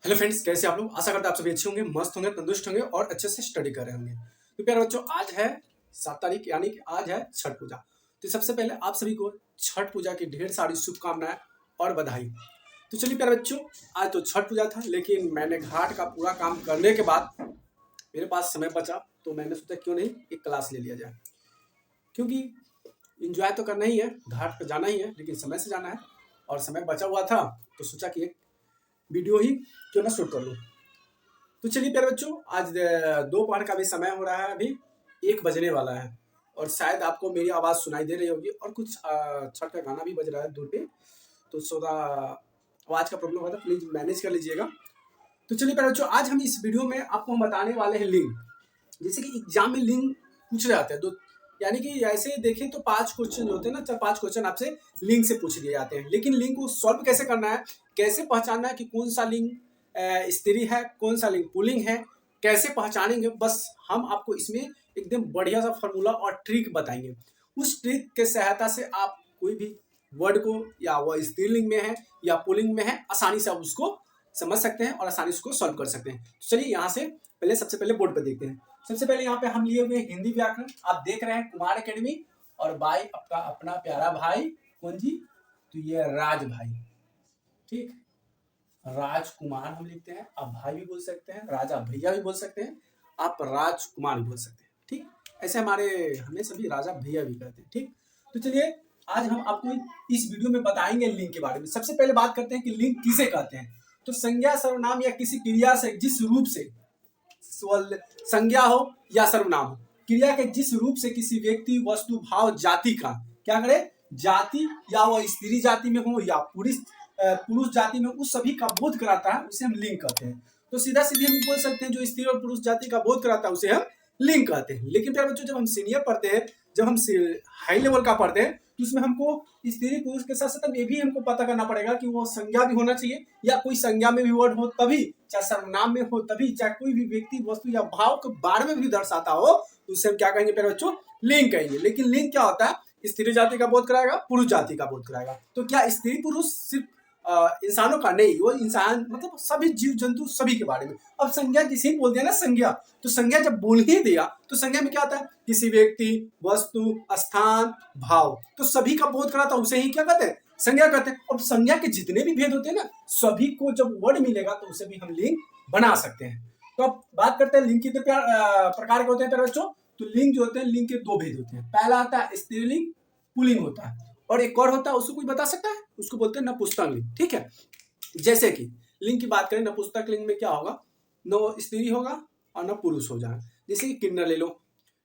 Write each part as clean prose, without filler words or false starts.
Hello friends, कैसे आप लोग? आशा करते हैं आप सभी अच्छे होंगे, मस्त होंगे, तंदुरुस्त होंगे और अच्छे से स्टडी कर रहे होंगे। तो प्यारे बच्चों, आज है 7 तारीख, यानी कि आज है छठ पूजा। तो सबसे पहले आप सभी को छठ पूजा की ढेर सारी शुभकामनाएं और बधाई। तो चलिए प्यारे बच्चों, आज तो छठ पूजा था, लेकिन मैंने घाट का पूरा काम करने के बाद मेरे पास समय बचा, तो मैंने सोचा क्यों नहीं एक क्लास ले लिया जाए, क्योंकि इंजॉय तो करना ही है, घाट पर जाना ही है, लेकिन समय से जाना है और समय बचा हुआ था, तो सोचा कि एक वीडियो ही क्यों ना शूट कर लूँ। तो चलिए प्यारे बच्चों, आज दोपहर का भी समय हो रहा है, अभी 1 बजने वाला है और शायद आपको मेरी आवाज़ सुनाई दे रही होगी और कुछ छठ का गाना भी बज रहा है दूर पे, तो थोड़ा आवाज़ का प्रॉब्लम होगा तो प्लीज़ मैनेज कर लीजिएगा। तो चलिए प्यारे बच्चों, आज हम इस वीडियो में आपको हम बताने वाले हैं लिंग। जैसे कि एग्जाम में लिंग पूछ रहे आते हैं, तो यानी कि ऐसे देखें तो 5 क्वेश्चन होते हैं ना, 4-5 क्वेश्चन आपसे लिंग से पूछ लिए जाते हैं, लेकिन लिंग को सॉल्व कैसे करना है, कैसे पहचानना है कि कौन सा लिंग स्त्री है, कौन सा लिंग पुल्लिंग है, कैसे पहचानेंगे, बस हम आपको इसमें एकदम बढ़िया सा फॉर्मूला और ट्रिक बताएंगे। उस ट्रिक के सहायता से आप कोई भी वर्ड को, या वह स्त्रीलिंग में है या पुल्लिंग में है, आसानी से आप उसको समझ सकते हैं और आसानी से उसको सॉल्व कर सकते हैं। तो चलिए यहाँ से सबसे पहले बोर्ड पर देखते हैं। सबसे पहले यहाँ पे हम लिए हुए हिंदी व्याकरण, आप देख रहे हैं कुमार एकेडमी, और भाई आपका अपना प्यारा भाई कौन जी, तो ये राज भाई, ठीक, राजकुमार हम लिखते हैं। आप भाई भी बोल सकते हैं, राजा भैया भी बोल सकते हैं, आप राजकुमार भी बोल सकते हैं, ठीक। ऐसे हमें सभी राजा भैया भी कहते हैं, ठीक। तो चलिए आज हम आपको इस वीडियो में बताएंगे लिंग के बारे में। सबसे पहले बात करते हैं कि लिंग किसे कहते हैं। तो संज्ञा, सर्वनाम या किसी क्रिया से जिस रूप से संज्ञा हो या सर्वनाम हो, क्रिया के जिस रूप से किसी व्यक्ति, वस्तु, भाव, जाति का क्या करे, जाति, या वह स्त्री जाति में हो या पुरुष जाति में, उस सभी का बोध कराता है, उसे हम लिंग कहते हैं। तो सीधा सीधे हम बोल सकते हैं जो स्त्री और पुरुष जाति का बोध कराता है उसे हम लिंग कहते हैं। लेकिन प्यारे बच्चों, जब हम सीनियर पढ़ते हैं, जब हम हाई लेवल का पढ़ते हैं, तो उसमें हमको स्त्री पुरुष के साथ साथ ये भी हमको पता करना पड़ेगा कि वो संज्ञा भी होना चाहिए, या कोई संज्ञा में भी वर्ड हो तभी, चाहे सर्वनाम में हो तभी, चाहे कोई भी व्यक्ति, वस्तु या भाव के बारे में भी दर्शाता हो, तो उसे हम क्या कहेंगे प्यारे बच्चों, लिंग कहेंगे। लेकिन लिंग क्या होता है, स्त्री जाति का बोध कराएगा, पुरुष जाति का बोध कराएगा। तो क्या स्त्री पुरुष सिर्फ इंसानों का नहीं, वो इंसान मतलब सभी जीव जंतु सभी के बारे में। अब संज्ञा जिसे बोल दिया ना संज्ञा, तो संज्ञा जब बोल ही दिया तो संज्ञा में क्या आता है, किसी व्यक्ति, वस्तु, स्थान, भाव, तो सभी का बोध कराता है, उसे ही क्या कहते हैं, संज्ञा कहते हैं। अब संज्ञा के जितने भी भेद होते हैं ना, सभी को जब वर्ड मिलेगा तो उसे भी हम लिंग बना सकते हैं। तो अब बात करते हैं लिंग कितने प्रकार के होते हैं प्यारे बच्चों। तो लिंग जो होते हैं, लिंग के 2 भेद होते हैं। पहला आता है स्त्रीलिंग, पुल्लिंग होता है, और एक और होता है, उसको कोई बता सकता है, उसको बोलते हैं नपुंसक लिंग, ठीक है। जैसे कि लिंग की बात करें, नपुंसक लिंग में क्या होगा, न स्त्री होगा और न पुरुष हो जाएगा। जैसे कि किन्नर ले लो,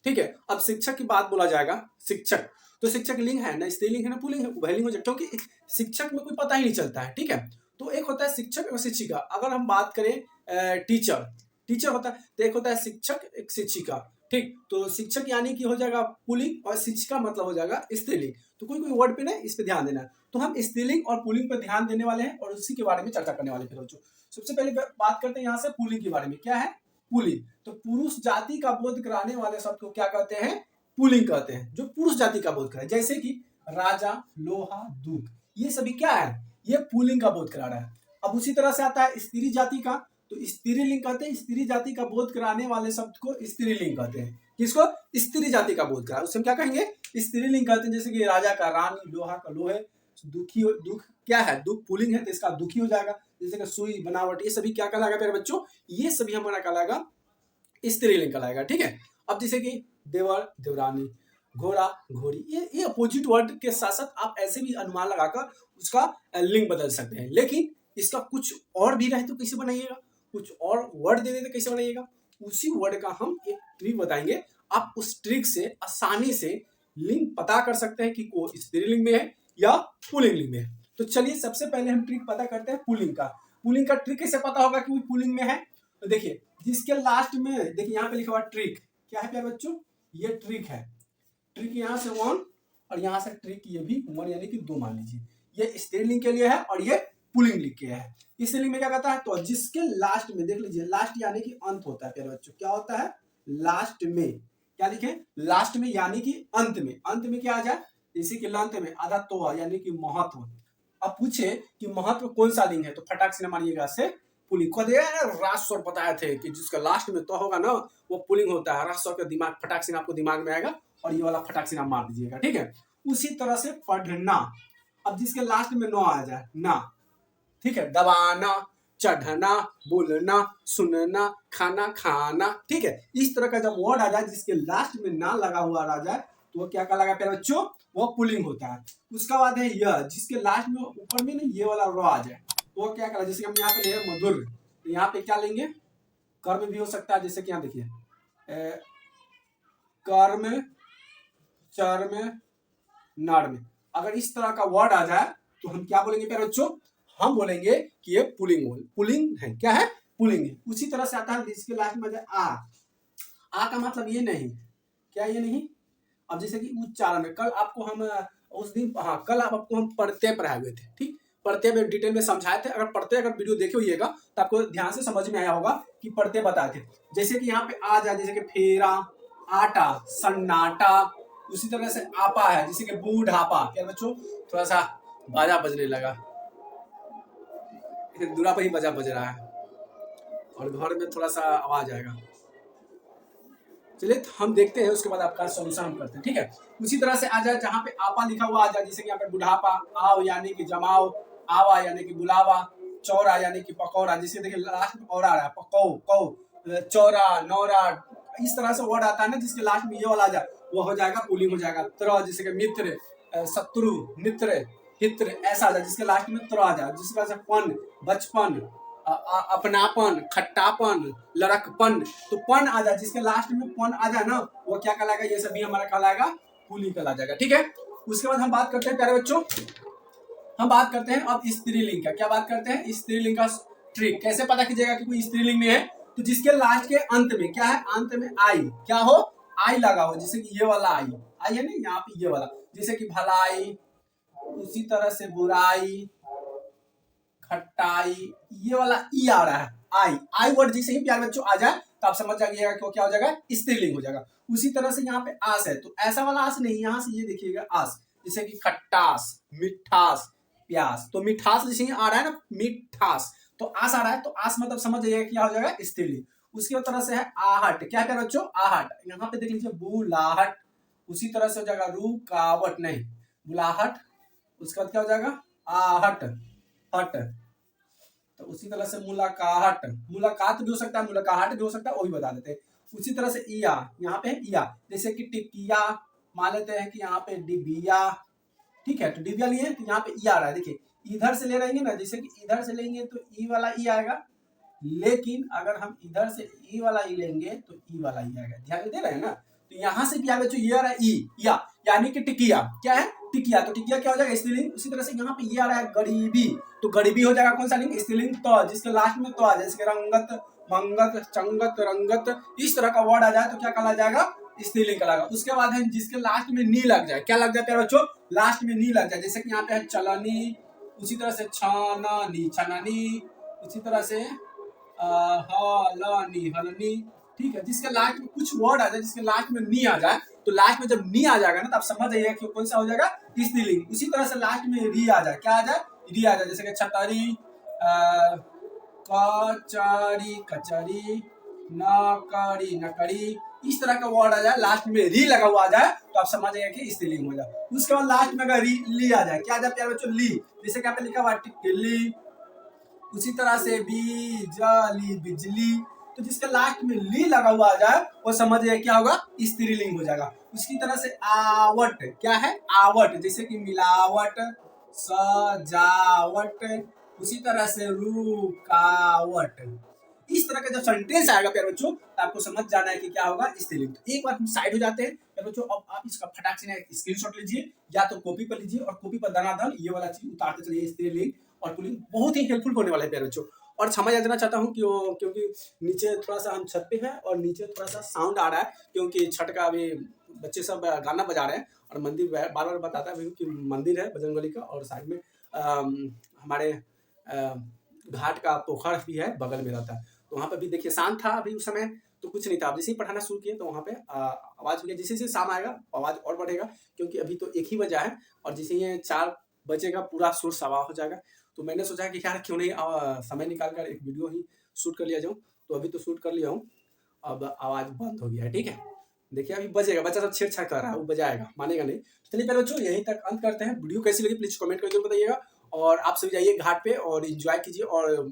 ठीक है। अब शिक्षक की बात बोला जाएगा, शिक्षक, तो शिक्षक लिंग है ना, स्त्रीलिंग है ना पुल्लिंग है, उभयलिंग हो जाए, क्योंकि शिक्षक में कोई पता ही नहीं चलता है, ठीक है। तो एक होता है शिक्षक और शिक्षिका। अगर हम बात करें टीचर, टीचर होता है, तो एक होता है शिक्षक, एक शिक्षिका, ठीक। तो शिक्षक यानी कि हो जाएगा पुल्लिंग और शिक्षिका मतलब हो जाएगा स्त्रीलिंग। तो कोई कोई वर्ड पे ना इस पे ध्यान देना है। तो हम स्त्रीलिंग और पुल्लिंग पे ध्यान देने वाले हैं और उसी के बारे में चर्चा करने वाले हैं बच्चों। सबसे पहले बात करते हैं यहाँ से पुल्लिंग के बारे में। क्या है पुल्लिंग, तो पुरुष जाति का बोध कराने वाले शब्द को क्या कहते हैं, पुल्लिंग कहते हैं, जो पुरुष जाति का बोध कराए। जैसे कि राजा, लोहा, दूत, ये सभी क्या है, ये पुल्लिंग का बोध करा रहा है। अब उसी तरह से आता है स्त्री जाति का, तो स्त्रीलिंग कहते हैं, स्त्री जाति का बोध कराने वाले शब्द को स्त्रीलिंग कहते हैं। किसको, स्त्री जाति का बोध करा, उसे हम क्या कहेंगे, स्त्रीलिंग कहते हैं। जैसे कि राजा का रानी, लोहा का लोहे, दुखी, दुख क्या है, दुख पुल्लिंग है तो इसका दुखी हो जाएगा। जैसे कि सुई, बनावट, ये सभी क्या कहलाएगा प्यारे बच्चों, ये सभी हमारा कहलाएगा स्त्रीलिंग कहलाएगा, ठीक है। अब जैसे कि देवर, देवरानी, घोड़ा, घोड़ी, ये अपोजिट वर्ड के साथ साथ आप ऐसे भी अनुमान लगाकर उसका लिंग बदल सकते हैं। लेकिन इसका कुछ और भी रहे तो कैसे बनाइएगा, कुछ और वर्ड दे देते कैसे बनाइएगा, उसी वर्ड का हम एक ट्रिक बताएंगे। आप उस ट्रिक से आसानी से लिंग पता कर सकते हैं कि वो स्त्रीलिंग में है या पुल्लिंग लिंग में है। तो चलिए सबसे पहले हम ट्रिक पता करते हैं पुल्लिंग का। पुल्लिंग का ट्रिक कैसे पता होगा कि वो पुल्लिंग में है, तो देखिए जिसके लास्ट में, देखिए यहाँ पे लिखा हुआ ट्रिक, क्या है प्यारे बच्चों, ये ट्रिक है। ट्रिक यहाँ से 1 और यहाँ से ट्रिक ये भी 1 यानी कि 2 मान लीजिए। ये स्त्रीलिंग के लिए है और ये पुल्लिंग लिंग के है। स्त्रीलिंग में क्या कहता है, तो जिसके लास्ट में, देख लीजिए लास्ट यानी कि अंत होता है प्यारे बच्चों, क्या होता है लास्ट में, क्या लिखे, लास्ट में यानी कि अंत में। अंत में क्या आ जाए, जैसे कि लंत में आधा तो यानी कि महत्व। अब पूछे कि महत्व कौन सा लिंग है, तो फटाक से न मानिएगा से पुलिंग को दिया राज स्वर बताए थे कि जिसका लास्ट में तो होगा ना वो पुलिंग होता है। राज स्वर का दिमाग फटाक से आपको दिमाग में आएगा और ये वाला फटाक से आप मार दीजिएगा, ठीक है। उसी तरह से पढ़ना, अब जिसके लास्ट में न आ जाए ना, ठीक है, दबाना, चढ़ना, बोलना, सुनना, खाना, खाना, ठीक है। इस तरह का जब वर्ड आ जाए जिसके लास्ट में ना लगा हुआ आ जाए तो वो क्या कहलाएगा प्यारे बच्चों, वो पुलिंग होता है। उसका बाद है यह, जिसके लास्ट में ऊपर में ना ये वाला र आ जाए तो वो क्या कहलाएगा, जैसे हम यहाँ पे ले मधुर, तो यहाँ पे क्या लेंगे, कर्म भी हो सकता है, जैसे कि यहाँ देखिए कर्म, चर्म, नर में अगर इस तरह का वर्ड आ जाए तो हम क्या बोलेंगे प्यारे बच्चों, हम बोलेंगे कि ये पुलिंग है। क्या है, पुलिंग है। उसी तरह से आता है जिसके लास्ट में आ का मतलब ये नहीं, क्या ये नहीं, अब जैसे कि उच्चारण में कल आपको हम उस दिन कल आपको हम प्रत्यय पढ़ाए हुए थे, ठीक, प्रत्यय में डिटेल में समझाए थे। अगर प्रत्यय अगर वीडियो देखे होइएगा तो आपको ध्यान से समझ में आया होगा कि प्रत्यय बताए थे। जैसे कि यहाँ पे आ जाए, जैसे कि फेरा, आटा, सन्नाटा, उसी तरह से आपा है, जैसे कि बूढ़ापा। क्या बच्चों, थोड़ा सा बाजा बजने लगा, दूरा पर ही बाजा बज रहा है और घर में थोड़ा सा आवाज आएगा। चलिए तो हम देखते हैं, उसके बाद आपका सॉल्यूशन हम करते हैं, ठीक है। उसी तरह से आ जाए जहाँ पे आपा लिखा हुआ आ जाए, जैसे कि यहाँ पे बुढ़ापा, आओ यानी कि जमाओ, आवा यानी कि बुलावा, चौरा यानी कि पकौड़ा, जिसके देखिए लास्ट में और आ रहा है, पकौ, चौरा, नौरा, इस तरह से वर्ड आता है ना जिसके लास्ट में ये वाला आ जाए वो हो जाएगा पुलिंग हो जाएगा। त्र, जैसे कि मित्र, शत्रु, मित्र, हित्र, ऐसा आ जाए जिसके लास्ट में त्र आ जाए। जिसके से पन, बचपन, अपनापन, खट्टापन, लड़कपन, तो पन आ जाए जिसके लास्ट में पन आ जाए ना वो क्या कहलाएगा, ये सभी हमारा कहलाएगा पुलिंग कहला जाएगा, ठीक है। उसके बाद हम बात करते हैं प्यारे बच्चों, हम बात करते हैं अब स्त्रीलिंग का। क्या बात करते हैं, स्त्रीलिंग का ट्रिक। कैसे पता कीजिएगा कि कोई स्त्रीलिंग में है, तो जिसके लास्ट के अंत में क्या है, अंत में आई, क्या हो, आई लगा हो, जैसे कि ये वाला आई है ना यहाँ पे ये वाला, जैसे कि भलाई, उसी तरह से बुराई, खट्टाई, ये वाला ई आ रहा है, आई वर्ड जैसे ही प्यारे बच्चों आ जाए तो आप समझ जाइएगा कि क्या हो जाएगा, स्त्रीलिंग हो जाएगा। उसी तरह से यहाँ पे आस है, तो ऐसा वाला आस नहीं, यहाँ से ये देखिएगा आस, जैसे कि खट्टास, मिठास, प्यास, तो मिठास जैसे आ रहा है ना, मिठास, तो आस आ रहा है, तो आस मतलब समझ जाइएगा क्या हो जाएगा, स्त्रीलिंग। उसकी तरह से है आहट, क्या प्यारे बच्चों, आहट, यहाँ पे देख लीजिए बुलाहट, उसी तरह से हो जाएगा रुकावट, नहीं बुलाहट, उसके बाद क्या हो जाएगा आहट, हट, तो उसी तरह से मुलाकाहट, मुलाकात भी हो सकता है, मुलाकाहट भी हो सकता है, वो भी बता देते हैं। उसी तरह से इया, यहाँ पे इया, जैसे कि टिकिया, मान लेते हैं कि यहाँ पे डिबिया, ठीक है, तो डिबिया लिए तो यहाँ पे ई आ रहा है, देखिए इधर से ले रहेंगे ना, जैसे कि इधर से लेंगे तो ई वाला ई आएगा, लेकिन अगर हम इधर से ई वाला ई लेंगे तो ई वाला ई आएगा, ध्यान दे रहे हैं ना। तो यहाँ से भी आगे जो ये आ रहा है ई, या यानी कि टिकिया, क्या है टिकिया, तो टिकिया क्या हो जाएगा, स्त्रीलिंग। उसी तरह से यहाँ पे ये आ रहा है गरीबी, तो गरीबी हो जाएगा कौन सा लिंग, स्त्रीलिंग, तो जिसके लास्ट में तो आ जाए, जैसे रंगत, मंगत, चंगत, रंगत, इस तरह का वर्ड आ जाए तो क्या कहला जाएगा, स्त्रीलिंग कहलाएगा। उसके बाद है जिसके लास्ट में नी लग जाए, क्या लग जाए बच्चों, लास्ट में नी लग जाए, जैसे कि यहाँ पे है चलनी, उसी तरह से छाननी, छननी, उसी तरह से हलनी, हलनी, ठीक है। जिसके लास्ट में कुछ वर्ड आ जाए, जिसके लास्ट में नी आ जाए, तो लास्ट में जब नी आ जाएगा ना तो आप समझ जाइएगा कि कौन सा हो जाएगा, स्त्रीलिंग। उसी तरह से लास्ट में री आ जाए, क्या आ जाए, री आ जाए, जैसे कि छतरी, कचरी, कचरी, नकड़ी, नकड़ी, इस तरह का वर्ड आ जाए, लास्ट में री लगा हुआ आ जाए तो आप समझ जाइए कि स्त्रीलिंग हो जाए। उसके बाद लास्ट में अगर ली आ जाए, क्या आ जाए प्यारे बच्चों, ली, जैसे कि यहाँ पे लिखा हुआ टिकली, उसी तरह से बिजली, बिजली, तो जिसके लास्ट में ली लगा हुआ आ जाए वो समझिए क्या होगा, स्त्रीलिंग हो जाएगा। उसकी तरह से आवट, क्या है आवट, जैसे कि मिलावट, सजावट, उसी तरह से रुकावट, इस तरह का जब सेंटेंस आएगा प्यारे बच्चों तो आपको समझ जाना है कि क्या होगा, स्त्रीलिंग। तो एक बार हम साइड हो जाते हैं प्यारे बच्चों, अब आप इसका फटाक से स्क्रीनशॉट लीजिए या तो कॉपी पर लीजिए और कॉपी पर दनादन ये वाला चीज उतारते चलिए, स्त्रीलिंग और पुल्लिंग बहुत ही हेल्पफुल होने वाला है प्यारे बच्चों। और क्षमा याचना चाहता हूँ क्योंकि नीचे थोड़ा सा हम छत पे हैं और नीचे थोड़ा सा साउंड आ रहा है, क्योंकि छठ का अभी बच्चे सब गाना बजा रहे हैं और मंदिर बार बार बताता है कि मंदिर है बजरंगबली का, और साइड में हमारे घाट का पोखर भी है, बगल में रहता है, तो वहाँ पर भी देखिए शांत था अभी उस समय, तो कुछ नहीं था। अब जैसे ही पढ़ाना शुरू किए तो वहाँ पे आवाज़ हो गया, जैसे जैसे शाम आएगा आवाज़ और बढ़ेगा, क्योंकि अभी तो 1 ही बजा है और जैसे ही 4 बजेगा पूरा शोर शराबा हो जाएगा। तो मैंने सोचा कि यार क्यों नहीं समय निकाल कर एक वीडियो ही शूट कर लिया जाऊँ। तो अभी तो शूट कर लिया हूँ, अब आवाज़ बंद हो गया है, ठीक है। देखिए अभी बजेगा, बच्चा सब छेड़छाड़ कर रहा है, वो बजाएगा, मानेगा नहीं। चलिए पहले बच्चों यहीं तक अंत करते हैं। वीडियो कैसी लगी प्लीज़ कमेंट करके बताइएगा, और आप सभी जाइए घाट पे और एंजॉय कीजिए, और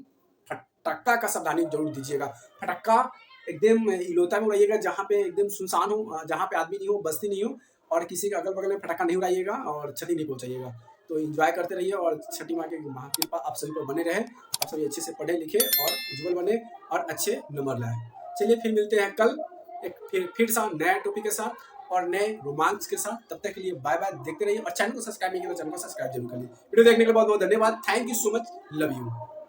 फटाका का सावधानी जरूर दीजिएगा। फटाका एकदम इलोता में उड़ाइएगा जहाँ पे एकदम सुनसान हो, जहाँ पे आदमी नहीं हो, बस्ती नहीं हो, और किसी के अगल बगल में फटाका नहीं उड़ाइएगा और क्षति नहीं पहुँचाइएगा। तो एंजॉय करते रहिए, और छठी माँ की महाकृपा आप सभी पर बने रहे, आप सभी अच्छे से पढ़े लिखे और उज्जवल बने और अच्छे नंबर लाए। चलिए फिर मिलते हैं कल एक फिर से नया टॉपिक के साथ और नए रोमांच के साथ। तब तक के लिए बाय बाय, देखते रहिए, और चैनल को सब्सक्राइब नहीं किया तो चैनल को सब्सक्राइब जरूर करिए। वीडियो देखने के लिए बहुत बहुत धन्यवाद। Thank you so much, love you.